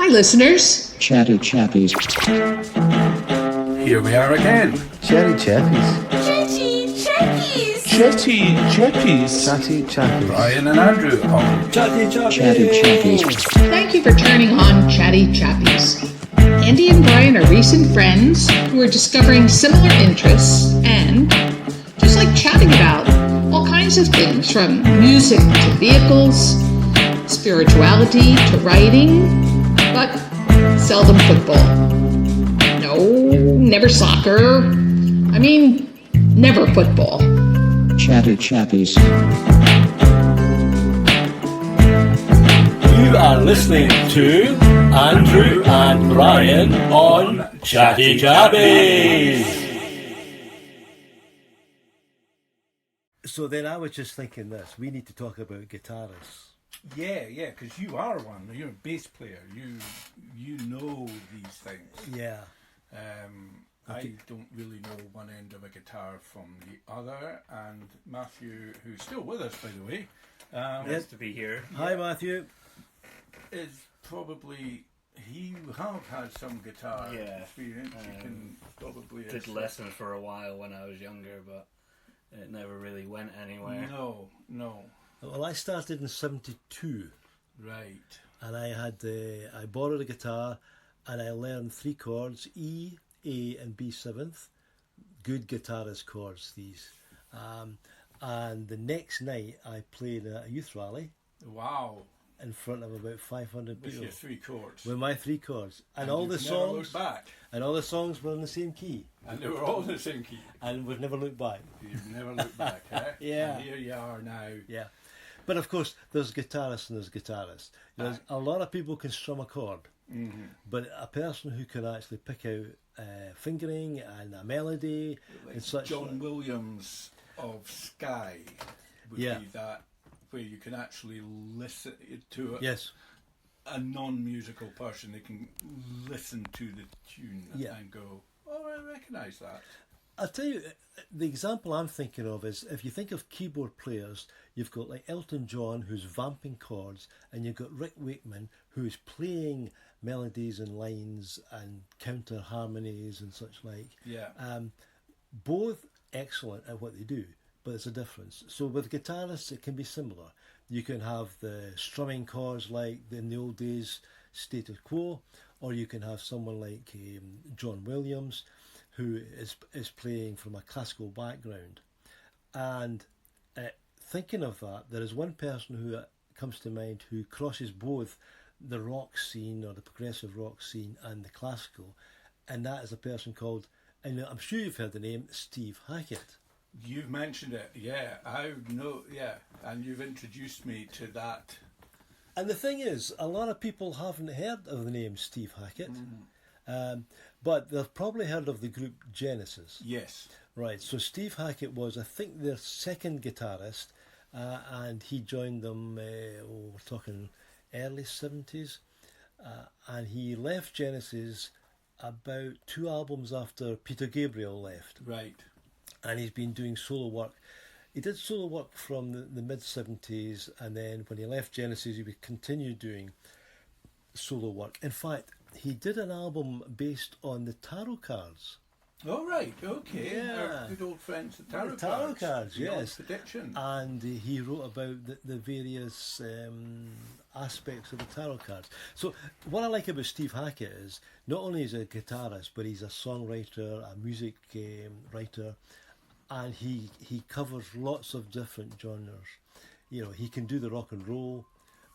Hi, listeners. Chatty Chappies. Here we are again. Chatty Chappies. Chatty Chappies. Chatty Chappies. Chatty Chappies. Brian and Andrew on Chatty Chappies. Thank you for turning on Chatty Chappies. Andy and Brian are recent friends who are discovering similar interests and just like chatting about all kinds of things from music to vehicles, spirituality to writing, but seldom football. No, never soccer. I mean, never football. Chatty Chappies. You are listening to Andrew and Brian on Chatty Chappies. So then I was just thinking this. We need to talk about guitarists. Yeah, because you are one. You're a bass player. You know these things. Yeah. I don't really know one end of a guitar from the other. And Matthew, who's still with us, by the way, Nice to be here. Hi, Matthew. is probably he have had some guitar experience. You can probably Did lessons for a while when I was younger, but it never really went anywhere. No. Well, I started in 72, Right. and I borrowed a guitar, and I learned 3 chords: E, A, and B7th. Good guitarist chords, these. And the next night, I played a youth rally Wow. in front of about 500 With people your 3 chords. with my 3 chords, and all the you've never songs, looked back. and all the songs were in the same key, And they were all in the same key. and we've never looked back. You've never looked back, eh? Yeah. And here you are now. Yeah, but of course, there's guitarists and there's guitarists. There's a lot of people can strum a chord, but a person who can actually pick out fingering and a melody Like and such. John Williams of Sky would Yeah. be that, where you can actually listen to Yes, a non-musical person. They can listen to the tune Yeah. and go, "Oh, I recognise that." I'll tell you, the example I'm thinking of is if you think of keyboard players, you've got like Elton John who's vamping chords, and you've got Rick Wakeman who's playing melodies and lines and counter harmonies and such like. Yeah. Both excellent at what they do, but there's a difference. So with guitarists, it can be similar. You can have the strumming chords like in the old days, status quo, or you can have someone like John Williams, who is playing from a classical background. And thinking of that, there is one person who comes to mind who crosses both the rock scene or the progressive rock scene and the classical, and that is a person called, and I'm sure you've heard the name, Steve Hackett. You've mentioned it, yeah. I know, yeah. And you've introduced me to that. And the thing is, a lot of people haven't heard of the name Steve Hackett, but they've probably heard of the group Genesis. Yes. Right, so Steve Hackett was, I think, their second guitarist, and he joined them, we're talking early 70s, and he left Genesis about 2 albums after Peter Gabriel left. Right. And he's been doing solo work. He did solo work from the mid-70s, and then when he left Genesis, he would continue doing solo work. In fact, he did an album based on the tarot cards. Oh, right, okay. Yeah. Our good old friends, the tarot, The tarot cards, The old yes. prediction. And he wrote about the various aspects of the tarot cards. So what I like about Steve Hackett is not only is he a guitarist, but he's a songwriter, a music writer, and he covers lots of different genres. You know, he can do the rock and roll,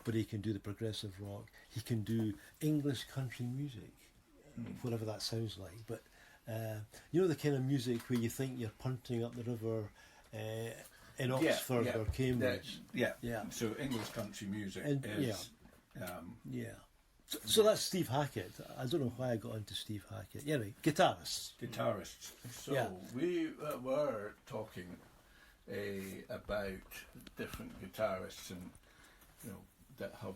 but he can do the progressive rock. He can do English country music, whatever that sounds like. But you know, the kind of music where you think you're punting up the river in Oxford or Cambridge. Yeah. Yeah. So English country music And- is... Yeah. So that's Steve Hackett. I don't know why I got into Steve Hackett. Anyway, guitarists. guitarists. So Yeah. we were talking about different guitarists, and that have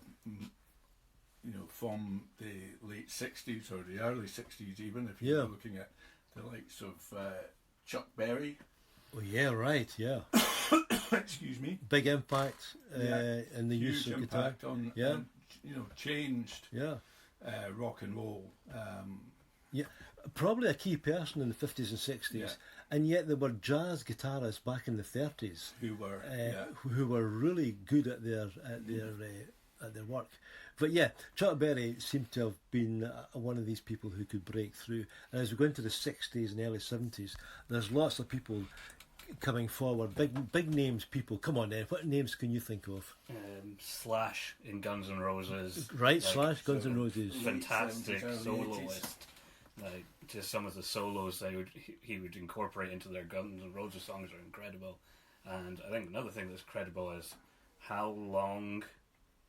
from the late 60s or the early 60s, even if you're looking at the likes of Chuck Berry. Oh yeah, right. Yeah. Excuse me. Big impact in the use Huge of guitar. impact on Yeah. changed Yeah. rock and roll. Yeah, probably a key person in the 50s and 60s, Yeah. and yet there were jazz guitarists back in the 30s Who were who were really good at their work. But yeah, Chuck Berry seemed to have been one of these people who could break through. And as we go into the 60s and early 70s, there's lots of people coming forward, big names people. Come on then, what names can you think of? Slash in Guns N' Roses. Right, Slash, Guns N' Roses. Fantastic 70s, early soloist. Like, just some of the solos he would incorporate into their Guns N' Roses songs are incredible. And I think another thing that's credible is how long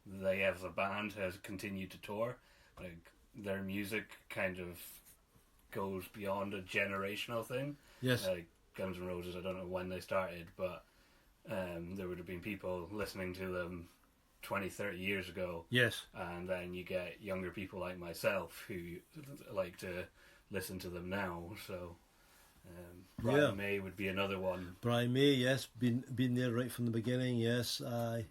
they as a band has continued to tour. Like, their music kind of goes beyond a generational thing. Yes. Like Guns N' Roses, I don't know when they started, but there would have been people listening to them 20, 30 years ago. Yes. And then you get younger people like myself who like to listen to them now. So Brian May would be another one. Brian May, yes, been there right from the beginning. Yes, aye.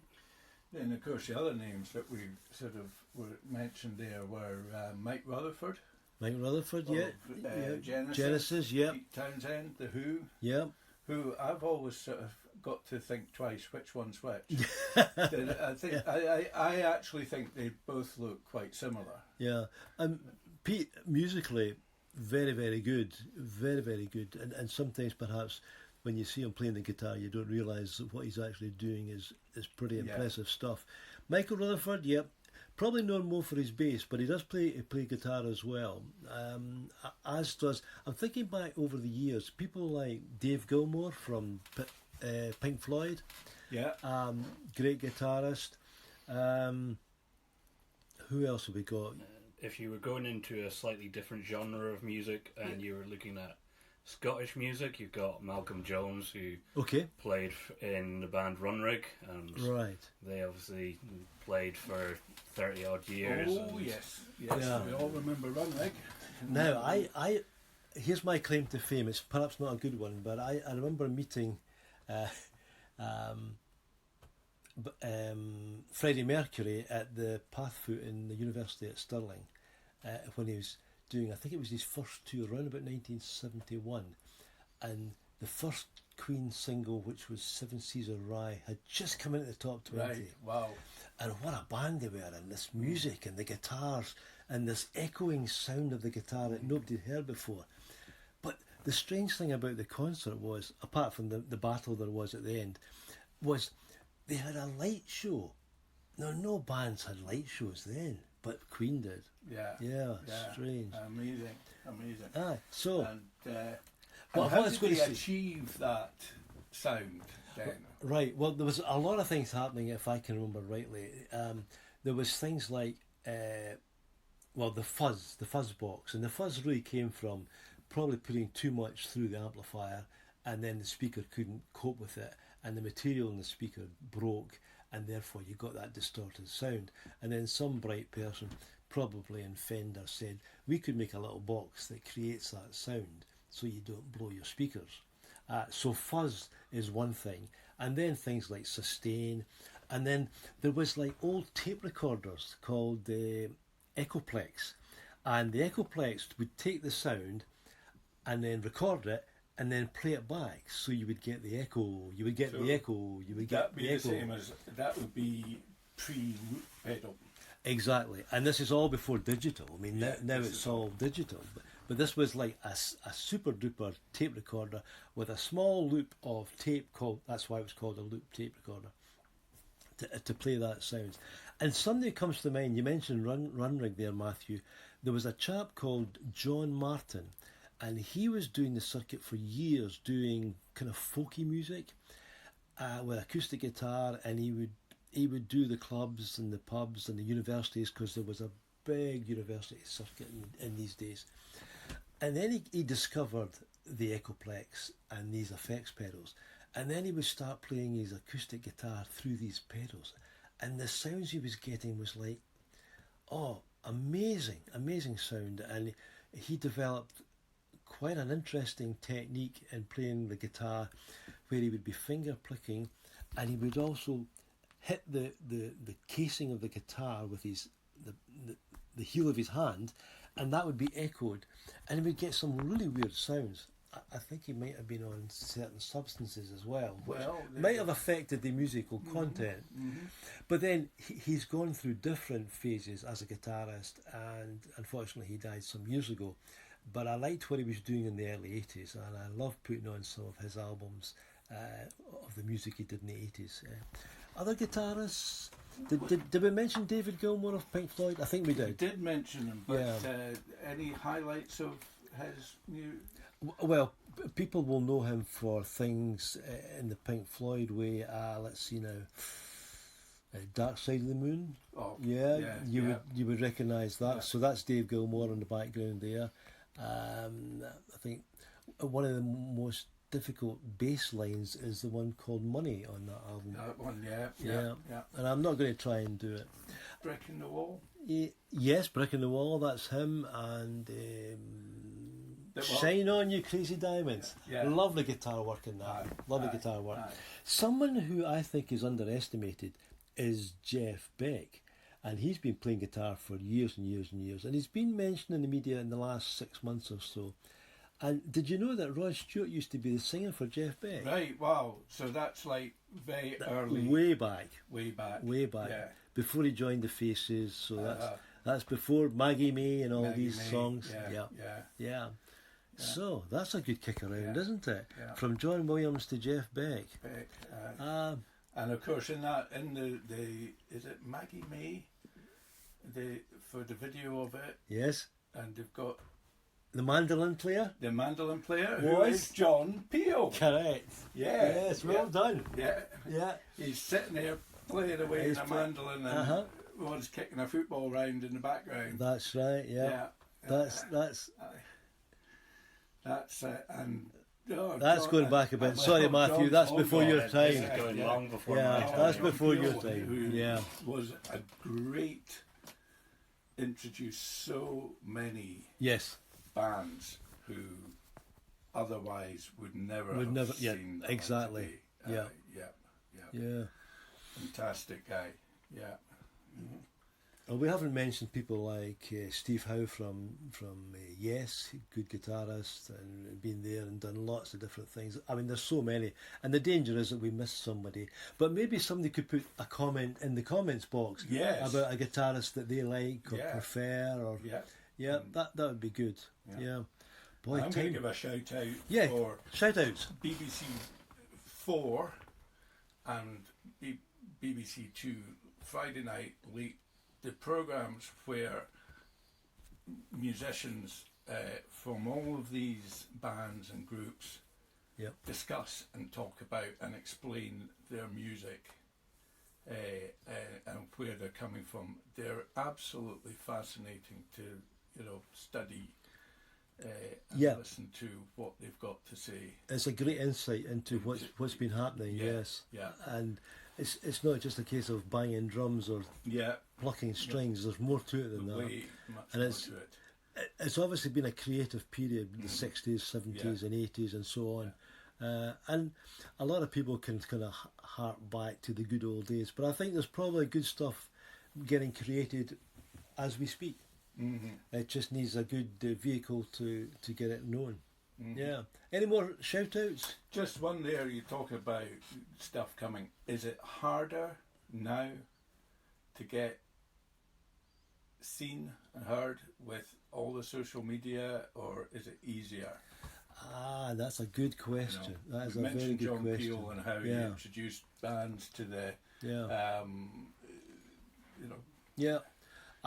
Then, of course, the other names that we sort of were mentioned there were Mike Rutherford. Mike Rutherford, of, yeah. Genesis, yeah. Pete Townsend, The Who. Yeah. Who I've always sort of got to think twice which one's which. I think I actually think they both look quite similar. Yeah, and Pete musically very, very good, very, very good, and sometimes perhaps when you see him playing the guitar, you don't realise that what he's actually doing is pretty impressive stuff. Michael Rutherford, yep. Probably known more for his bass, but he does play guitar as well. As does, I'm thinking back over the years, people like Dave Gilmour from Pink Floyd. Yeah. Great guitarist. Who else have we got? If you were going into a slightly different genre of music and you were looking at Scottish music, you've got Malcolm Jones, who played in the band Runrig, and they obviously played for 30 odd years. Oh yes, we all remember Runrig. Now, I here's my claim to fame. It's perhaps not a good one, but I remember meeting Freddie Mercury at the Pathfoot in the University at Stirling when he was doing, I think it was his first tour around about 1971, and the first Queen single, which was Seven Seas of Rye, had just come into the top 20. Right, wow. And what a band they were, and this music and the guitars and this echoing sound of the guitar that nobody had heard before. But the strange thing about the concert was, apart from the battle there was at the end, was they had a light show. Now, no bands had light shows then, but Queen did. Yeah, strange. Amazing. So... And well, how did they achieve that sound then? Right, well, there was a lot of things happening, if I can remember rightly. There was things like, the fuzz box, and the fuzz really came from probably putting too much through the amplifier, and then the speaker couldn't cope with it, and the material in the speaker broke, and therefore you got that distorted sound. And then some bright person, probably in Fender, said, we could make a little box that creates that sound so you don't blow your speakers. So fuzz is one thing, and then things like sustain, and then there was like old tape recorders called the Echoplex, and the Echoplex would take the sound and then record it and then play it back, so you would get the echo, you would get the echo, you would get the echo. Same as that would be pre-loop pedal. Exactly, and this is all before digital. I mean, now it's all digital, but this was like a super duper tape recorder with a small loop of tape that's why it was called a loop tape recorder, to play that sound. And something that comes to mind, you mentioned Runrig there, Matthew. There was a chap called John Martin, and he was doing the circuit for years, doing kind of folky music with acoustic guitar, and he would do the clubs and the pubs and the universities, because there was a big university circuit in these days. And then he discovered the Echoplex and these effects pedals, and then he would start playing his acoustic guitar through these pedals, and the sounds he was getting was like, amazing sound. And he developed quite an interesting technique in playing the guitar, where he would be finger picking, and he would also hit the casing of the guitar with the heel of his hand, and that would be echoed, and he would get some really weird sounds. I think he might have been on certain substances as well, which might have affected the musical content. But then he's gone through different phases as a guitarist, and unfortunately he died some years ago. But I liked what he was doing in the early 80s, and I love putting on some of his albums of the music he did in the 80s. Other guitarists, did we mention David Gilmour of Pink Floyd? I think we did. We did mention him, but any highlights of his new... Well, people will know him for things in the Pink Floyd way. Let's see now, Dark Side of the Moon. Oh, you would recognise that. Yeah. So that's Dave Gilmour in the background there. I think one of the most difficult bass lines is the one called Money on that album. That one, yeah. And I'm not going to try and do it. Brick in the Wall. Yes, Brick in the Wall. That's him, and Shine On You Crazy Diamonds. Lovely guitar work in that. Lovely guitar work. Someone who I think is underestimated is Jeff Beck, and he's been playing guitar for years and years and years, and he's been mentioned in the media in the last 6 months or so. And did you know that Rod Stewart used to be the singer for Jeff Beck? Right, wow. So that's like very early. Way back. Yeah. Before he joined the Faces, so that's before Maggie May and all these songs. Yeah. So that's a good kick around, isn't it? Yeah. From John Williams to Jeff Beck. And of course, in the is it Maggie May? For the video of it. Yes. And they've got the mandolin player. The mandolin player who is John Peel. Correct. Yeah. Yes. Well done. Yeah. He's sitting there playing away in a mandolin and Rod's kicking a football round in the background. That's right. Yeah. That's. And that's going back a bit. Sorry, Matthew. That's before your time. This is going long before my time. That's before your time. Who was a great. Introduced so many bands who otherwise would never have seen them exactly. Yeah. Fantastic guy. Yeah. Mm-hmm. Well, we haven't mentioned people like Steve Howe from Yes, good guitarist, and been there and done lots of different things. I mean, there's so many, and the danger is that we miss somebody. But maybe somebody could put a comment in the comments box about a guitarist that they like or prefer, or that would be good. Yeah. Boy, I'm going to give a shout out for shout outs. BBC 4 and BBC 2 Friday night late. The programmes where musicians from all of these bands and groups discuss and talk about and explain their music and where they're coming from. They're absolutely fascinating to study and listen to what they've got to say. It's a great insight into what's been happening. And it's not just a case of banging drums or plucking strings. There's more to it than that. And it's obviously been a creative period, the 60s, 70s and 80s and so on. And a lot of people can kind of hark back to the good old days. But I think there's probably good stuff getting created as we speak. Mm-hmm. It just needs a good vehicle to get it known. Mm-hmm. Yeah. Any more shout outs? Just one there, you talk about stuff coming. Is it harder now to get seen and heard with all the social media, or is it easier? That's a good question. That is a very good John question. Peel and how he introduced bands to the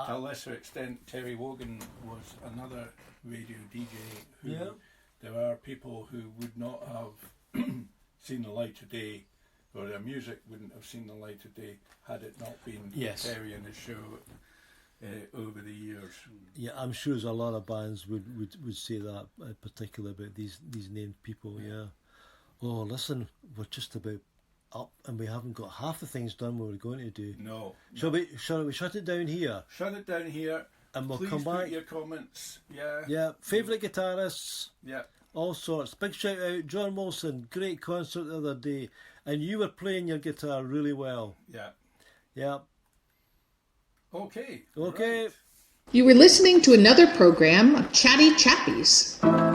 to a lesser extent, Terry Wogan was another radio DJ who there are people who would not have seen the light of day, or their music wouldn't have seen the light of day had it not been Terry and his show over the years. Yeah, I'm sure there's a lot of bands would say that, particularly about these named people. Yeah. Oh, listen, we're just about up, and we haven't got half the things done we were going to do. No. Shall we shut it down here? Shut it down here. And we'll Please come back. Put your comments. Yeah. Favourite guitarists. Yeah. All sorts. Big shout out, John Wilson. Great concert the other day, and you were playing your guitar really well. Yeah. Yeah. Okay. Okay. Right. You were listening to another program of Chatty Chappies.